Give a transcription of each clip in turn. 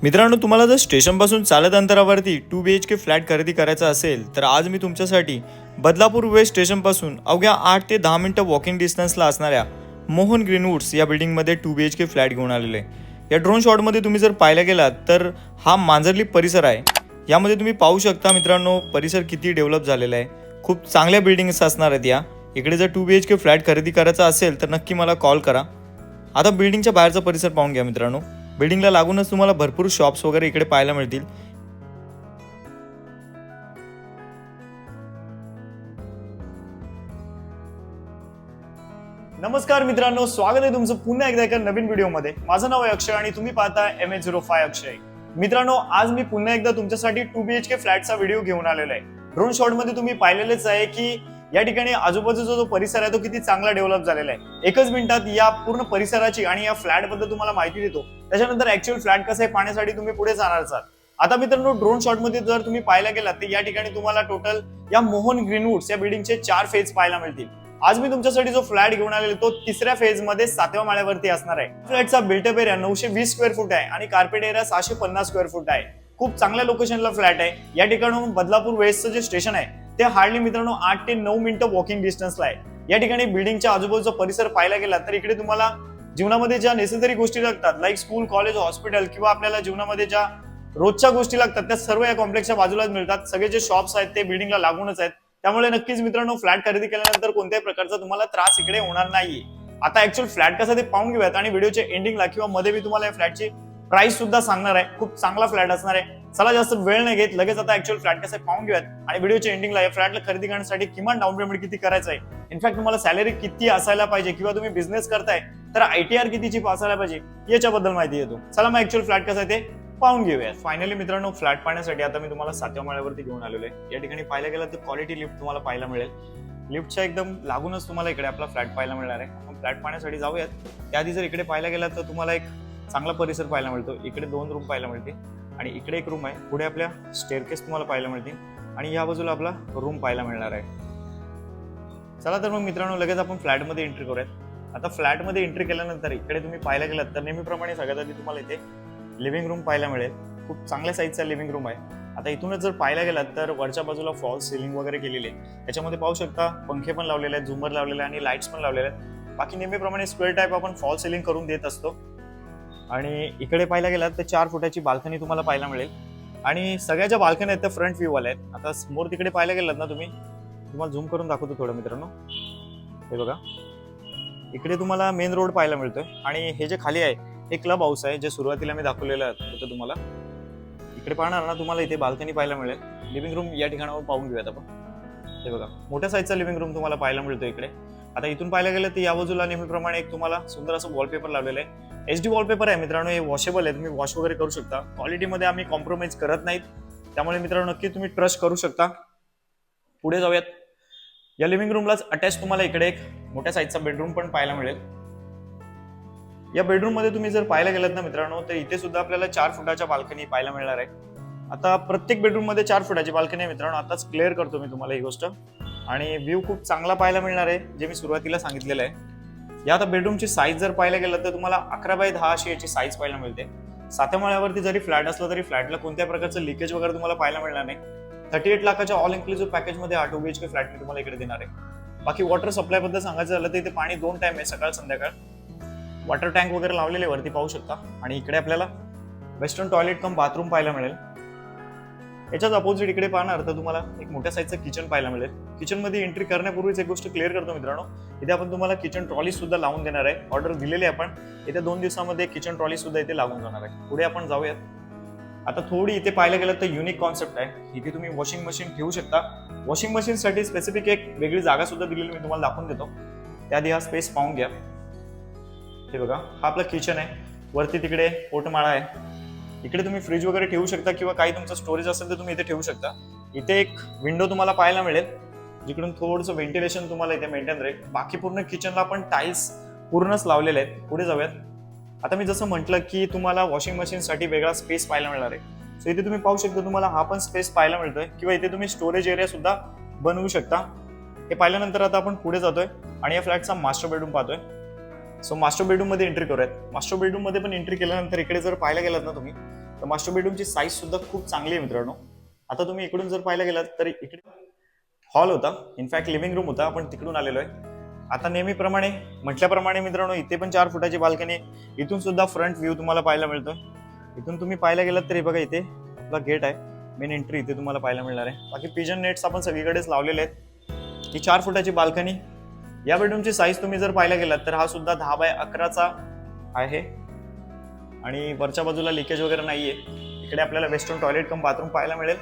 मित्रांनो, तुम्हाला जर स्टेशनपासून चालत अंतरावरती 2 BHK फ्लॅट खरेदी करायचा असेल तर आज मी तुमच्यासाठी बदलापूर वेस्ट स्टेशनपासून अवघ्या 8 ते 10 मिनिटं वॉकिंग डिस्टन्सला असणाऱ्या मोहन ग्रीनवुड्स या बिल्डिंगमध्ये 2 BHK फ्लॅट घेऊन आलेले आहे. या ड्रोन शॉटमध्ये तुम्ही जर पाहायला गेलात तर हा मांजरली परिसर आहे. यामध्ये तुम्ही पाहू शकता मित्रांनो, परिसर किती डेव्हलप झालेला आहे. खूप चांगल्या बिल्डिंग्स असणार आहेत या. इकडे जर 2 BHK फ्लॅट खरेदी करायचा असेल तर नक्की मला कॉल करा. आता बिल्डिंगच्या बाहेरचा परिसर पाहून घ्या मित्रांनो. बिल्डिंगला लागूनच तुम्हाला भरपूर शॉप्स वगैरे इकडे पाहायला मिळतील. नमस्कार मित्रांनो, स्वागत आहे तुमचं पुन्हा एकदा एका नवीन व्हिडिओमध्ये. माझं नाव आहे अक्षय आणि तुम्ही पाहताय MH05 अक्षय. मित्रांनो, आज मी पुन्हा एकदा तुमच्यासाठी 2 BHK फ्लॅटचा व्हिडिओ घेऊन आलेला आहे. ड्रोन शॉटमध्ये तुम्ही पाहिलेलेच आहे की या ठिकाणी आजूबाजूचा जो परिसर आहे तो किती चांगला डेव्हलप झालेला आहे. एकच मिनिटात या पूर्ण परिसराची आणि या फ्लॅट बद्दल तुम्हाला माहिती देतो. त्याच्यानंतर ऍक्च्युअल फ्लॅट कसं आहे पाहण्यासाठी तुम्ही पुढे जाणार आहात. आता मित्रांनो, ड्रोन शॉट मध्ये जर तुम्ही पाहायला गेलात तर या ठिकाणी तुम्हाला टोटल या मोहन ग्रीनवुड्स या बिल्डिंगचे 4 फेज पाहायला मिळतील. आज मी तुमच्यासाठी जो फ्लॅट घेऊन आलेलो तो 3ऱ्या फेज मध्ये 7व्या माळ्यावरती असणार आहे. फ्लॅटचा बिल्टअप एरिया 920 स्क्वेअर फूट आहे आणि कार्पेट एरिया 650 स्क्वेअर फूट आहे. खूप चांगल्या लोकेशनला फ्लॅट आहे. या ठिकाणून बदलापूर वेस्टचं जे स्टेशन आहे ते हार्डली मित्रांनो 8 ते 9 मिनिटं वॉकिंग डिस्टन्सला आहे. या ठिकाणी बिल्डिंगच्या आजूबाजूचा परिसर पाहायला गेला तर इकडे तुम्हाला जीवनामध्ये ज्या नेसेसरी गोष्टी लागतात लाईक स्कूल, कॉलेज, हॉस्पिटल किंवा आपल्याला जीवनामध्ये ज्या रोजच्या गोष्टी लागतात त्या सर्व या कॉम्प्लेक्सच्या बाजूलाच मिळतात. सगळे जे शॉप्स आहेत ते बिल्डिंगला लागूनच आहेत. त्यामुळे नक्कीच मित्रांनो, फ्लॅट खरेदी केल्यानंतर कोणत्याही प्रकारचा तुम्हाला त्रास इकडे होणार नाहीये. आता ऍक्च्युअल फ्लॅट कसा ते पाहून घेऊयात आणि व्हिडिओच्या एंडिंगला किंवा मध्ये मी तुम्हाला या फ्लॅटची प्राइस सुद्धा सांगणार आहे. खूप चांगला फ्लॅट असणार आहे. चला जास्त वेळ नाही घेत, लगेच आता ऍक्च्युअल फ्लॅट कसं पाहून घेऊयात आणि व्हिडिओच्या एंडिंगला या फ्लॅटला खरेदी करण्यासाठी किमान डाऊन पेमेंट किती करायचं आहे, इनफॅक्ट तुम्हाला सॅलरी किती असायला पाहिजे किंवा तुम्ही बिझनेस करताय तर ITR कितीची असायला पाहिजे याच्याबद्दल माहिती देतो. चला मग ऍक्च्युअल फ्लॅट कसं आहे ते पाहून घेऊया. फायनली मित्रांनो, फ्लॅट पाहण्यासाठी आता मी तुम्हाला 7व्या माळ्यावरती घेऊन आलेलो आहे. या ठिकाणी पाहायला गेलं तर क्वालिटी लिफ्ट तुम्हाला पाहायला मिळेल. लिफ्टच्या एकदम लागूनच तुम्हाला इकडे आपला फ्लॅट पाहायला मिळणार आहे. आपण फ्लॅट पाहण्यासाठी जाऊयात. त्याआधी जर इकडे पाहायला गेला तर तुम्हाला एक चांगला परिसर पाहायला मिळतो. इकडे 2 रूम पाहायला मिळते आणि इकडे एक रूम आहे. पुढे आपल्या स्टेअरकेस तुम्हाला पाहायला मिळतील आणि या बाजूला आपला रूम पाहायला मिळणार आहे. चला तर मग मित्रांनो, लगेच आपण फ्लॅटमध्ये एंट्री करूयात. आता फ्लॅटमध्ये एंट्री केल्यानंतर इकडे तुम्ही पाहायला गेलात तर नेहमीप्रमाणे सगळ्यात आधी तुम्हाला इथे लिव्हिंग रूम पाहायला मिळेल. खूप चांगल्या साईजचा लिव्हिंग रूम आहे. आता इथूनच जर पाहायला गेलात तर वरच्या बाजूला फॉल्स सिलिंग वगैरे केलेली आहे. त्याच्यामध्ये पाहू शकता पंखे पण लावलेले आहेत, झुमर लावलेले आहे आणि लाईट्स पण लावलेले आहेत. बाकी नेहमीप्रमाणे स्क्वेअर टाईप आपण फॉल्स सिलिंग करून देत असतो. आणि इकडे पाहायला गेलात तर 4 फुटाची बाल्कनी तुम्हाला पाहायला मिळेल आणि सगळ्या ज्या बाल्कनी आहेत त्या फ्रंट व्ह्यू वाल्या आहेत. आता समोर तिकडे पाहायला गेलात ना तुम्हाला झूम करून दाखवतो थोडं मित्रांनो. हे बघा, इकडे तुम्हाला मेन रोड पाहायला मिळतोय आणि हे जे खाली आहे हे क्लब हाऊस आहे, जे सुरुवातीला मी दाखवलेलं होतं तुम्हाला. इकडे पाहणार ना तुम्हाला इथे बाल्कनी पाहायला मिळेल. लिव्हिंग रूम या ठिकाणावर पाहून घेऊयात आपण. हे बघा, मोठ्या साईजचा लिव्हिंग रूम तुम्हाला पाहायला मिळतो इकडे. आता इथून पाहायला गेलं तर या बाजूला नेहमीप्रमाणे एक तुम्हाला सुंदर असं वॉलपेपर लावलेलं आहे. HD वॉलपेपर आहे मित्रांनो. हे वॉशेबल आहे, तुम्ही वॉश वगैरे करू शकता. क्वालिटीमध्ये आम्ही कॉम्प्रोमाइज करत नाहीत, त्यामुळे मित्रांनो नक्की तुम्ही ट्रस्ट करू शकता. पुढे जाऊयात. या लिव्हिंग रूमलाच अटॅच तुम्हाला इकडे एक मोठ्या साईजचा बेडरूम पण पाहायला मिळेल. या बेडरूम मध्ये तुम्ही जर पाहायला गेलात ना मित्रांनो तर इथे सुद्धा आपल्याला 4 फुटाच्या बाल्कनी पाहायला मिळणार आहे. आता प्रत्येक बेडरूम मध्ये 4 फुटाची बाल्कनी आहे मित्रांनो. आताच क्लिअर करतो मी तुम्हाला ही गोष्ट. आणि व्ह्यू खूप चांगला पाहायला मिळणार आहे, जे मी सुरुवातीला सांगितलेलं आहे. या आता बेडरूमची साईज जर पाहायला गेलं तर तुम्हाला 11x10 अशी याची साईज पाहायला मिळते. 7व्या माळ्यावरती जरी फ्लॅट असला तरी फ्लॅटला कोणत्या प्रकारचं लिकेज वगैरे तुम्हाला पाहायला मिळणार नाही. 38 लाखाच्या ऑल इन्क्लुसिव्ह पॅकेजमध्ये 8 BHK फ्लॅट मी तुम्हाला इकडे देणार आहे. बाकी वॉटर सप्लाय बद्दल सांगायचं झालं तर इथे पाणी 2 टाइम आहे, सकाळ संध्याकाळ. वॉटर टँक वगैरे लावलेले वरती पाहू शकता. आणि इकडे आपल्याला वेस्टर्न टॉयलेट कम बाथरूम पाहायला मिळेल. याच्याच अपोजिट इकडे पाहणार तर तुम्हाला एक मोठ्या साईजचं किचन पाहायला मिळेल. किचन मध्ये एंट्री करण्यापूर्वीच एक गोष्ट क्लिअर करतो मित्रांनो, इथे आपण तुम्हाला किचन ट्रॉली सुद्धा लावून देणार आहे. ऑर्डर दिलेली आहे आपण. इथे 2 दिवसामध्ये किचन ट्रॉली सुद्धा इथे लागून जाणार आहे. पुढे आपण जाऊयात. आता थोडी इथे पाहायला गेलं तर युनिक कॉन्सेप्ट आहे. इथे तुम्ही वॉशिंग मशीन ठेवू शकता. वॉशिंग मशीन साठी स्पेसिफिक एक वेगळी जागा सुद्धा दिलेली मी तुम्हाला दाखवून देतो. त्याआधी हा स्पेस पाहून घ्या. हे बघा, हा आपला किचन आहे. वरती तिकडे पोटमाळा आहे. इकडे तुम्ही फ्रीज वगैरे ठेवू शकता किंवा काही तुमचं स्टोरेज असेल तर तुम्ही इथे ठेवू शकता. इथे एक विंडो तुम्हाला पाहायला मिळेल, जिकडून थोडंसं व्हेंटिलेशन तुम्हाला इथे मेंटेन राहील. बाकी पूर्ण किचनला आपण टाईल्स पूर्णच लावलेले आहेत. पुढे जाऊयात. आता मी जसं म्हटलं की तुम्हाला वॉशिंग मशीनसाठी वेगळा स्पेस पाहायला मिळणार आहे. सो इथे तुम्ही पाहू शकता, तुम्हाला हा पण स्पेस पाहायला मिळतोय किंवा इथे तुम्ही स्टोरेज एरिया सुद्धा बनवू शकता. हे पाहिल्यानंतर आता आपण पुढे जातोय आणि या फ्लॅटचा मास्टर बेडरूम पाहतोय. सो मास्टर बेडरूम मध्ये एंट्री करूयात. मास्टर बेडरूम मध्ये पण एंट्री केल्यानंतर इकडे जर पाहायला गेलात ना तुम्ही तर मास्टर बेडरूमची साईज सुद्धा खूप चांगली आहे मित्रांनो. आता तुम्ही इकडून जर पाहायला गेलात तर इकडे हॉल होता, इनफॅक्ट लिव्हिंग रूम होता, आपण तिकडून आलेलो आहे. आता नेहमीप्रमाणे म्हटल्याप्रमाणे मित्रांनो इथे पण 4 फुटाची बाल्कनी आहे. इथून सुद्धा फ्रंट व्ह्यू तुम्हाला पाहायला मिळतोय. इथून तुम्ही पाहायला गेलात तर हे बघा इथे आपला गेट आहे, मेन एंट्री इथे तुम्हाला पाहायला मिळणार आहे. बाकी पिजन नेट्स आपण सगळीकडेच लावलेले आहेत. ही 4 फुटाची बाल्कनी. या बेडरूमची साईज तुम्ही जर पाहायला गेलात तर हा सुद्धा 10 बाय 11चा आहे आणि वरच्या बाजूला लिकेज वगैरे नाहीये. इकडे आपल्याला वेस्टर्न टॉयलेट कम बाथरूम पाहायला मिळेल.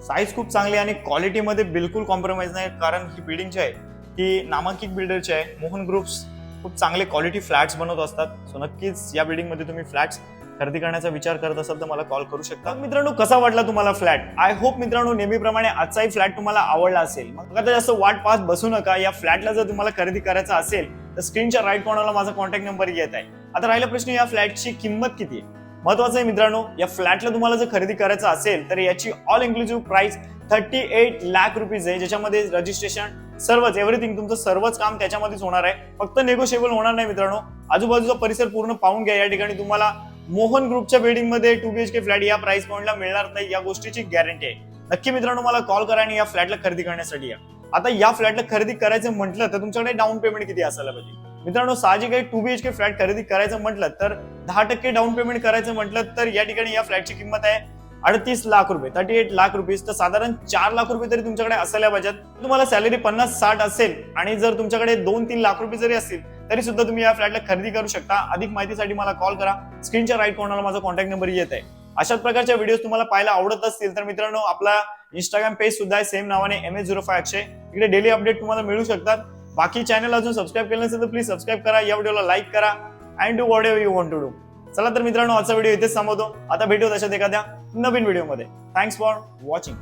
साईज खूप चांगली आणि क्वालिटीमध्ये बिलकुल कॉम्प्रोमाइज नाही, कारण ही बिल्डिंग जी आहे ती नामांकित बिल्डरची आहे. मोहन ग्रुप्स खूप चांगले क्वालिटी फ्लॅट्स बनवत असतात. सो नक्कीच या बिल्डिंग मध्ये तुम्ही फ्लॅट्स खरेदी करण्याचा विचार करत असाल तर मला कॉल करू शकता. मित्रांनो कसा वाटला तुम्हाला फ्लॅट? आय होप मित्रांनो नेहमीप्रमाणे आजचाही फ्लॅट तुम्हाला आवडला असेल. मग आता जास्त वाट पाहत बसू नका. या फ्लॅटला जर तुम्हाला खरेदी करायचा असेल तर स्क्रीनच्या राईट कॉर्नरला माझा कॉन्टॅक्ट नंबर येत आहे. आता राहिला प्रश्न, या फ्लॅटची किंमत किती आहे? महत्वाचं आहे मित्रांनो, या फ्लॅटला तुम्हाला जर खरेदी करायचं असेल तर याची all inclusive price 38 lakh rupees आहे, ज्याच्यामध्ये रजिस्ट्रेशन सर्वच एव्हरीथिंग तुमचं सर्वच काम त्याच्यामध्येच होणार आहे. फक्त नेगोशिएबल होणार नाही मित्रांनो. आजूबाजूचा परिसर पूर्ण पाहून घ्या. या ठिकाणी तुम्हाला मोहन ग्रुपच्या बिल्डिंग मध्ये 2 BHK फ्लॅट या प्राइस पॉइंटला मिळणार नाही, या गोष्टीची गॅरंटी आहे. नक्की मित्रांनो मला कॉल करा आणि या फ्लॅटला खरेदी करण्यासाठी या. आता या फ्लॅटला खरेदी करायचं म्हटलं तर तुमच्याकडे डाऊन पेमेंट किती असायला पाहिजे? मित्रांनो साहजिक आहे, 2 BHK फ्लॅट खरेदी करायचं म्हटलं तर 10% डाऊन पेमेंट करायचं म्हटलं तर या ठिकाणी या फ्लॅटची किंमत आहे 38 लाख रुपये, 38 लाख रुपीज. तर साधारण 4 लाख रुपये तरी तुमच्याकडे असायला पाहिजेत. तुम्हाला सॅलरी 50-60 असेल आणि जर तुमच्याकडे 2-3 लाख रुपये जरी असतील तरी सुद्धा तुम्ही या फ्लॅटला खरेदी करू शकता. अधिक माहितीसाठी मला कॉल करा. स्क्रीनच्या राईट कॉर्नरला माझा कॉन्टॅक्ट नंबर येत आहे. अशाच प्रकारच्या व्हिडिओ तुम्हाला पाहायला आवडत असतील तर मित्रांनो आपला इंस्टाग्राम पेज सुद्धा आहे सेम नावाने MH05 अक्षय. इकडे डेली अपडेट तुम्हाला मिळू शकतात. बाकी चॅनल अजून सबस्क्राईब केलं नसेल तर प्लीज सबस्क्राईब करा, या व्हिडिओला लाईक करा and do whatever you want to do. चला तर मित्रांनो आजचा व्हिडिओ इथेच थांबवतो. आता भेटू अशाच एखाद्या नवीन व्हिडिओमध्ये. Thanks for watching.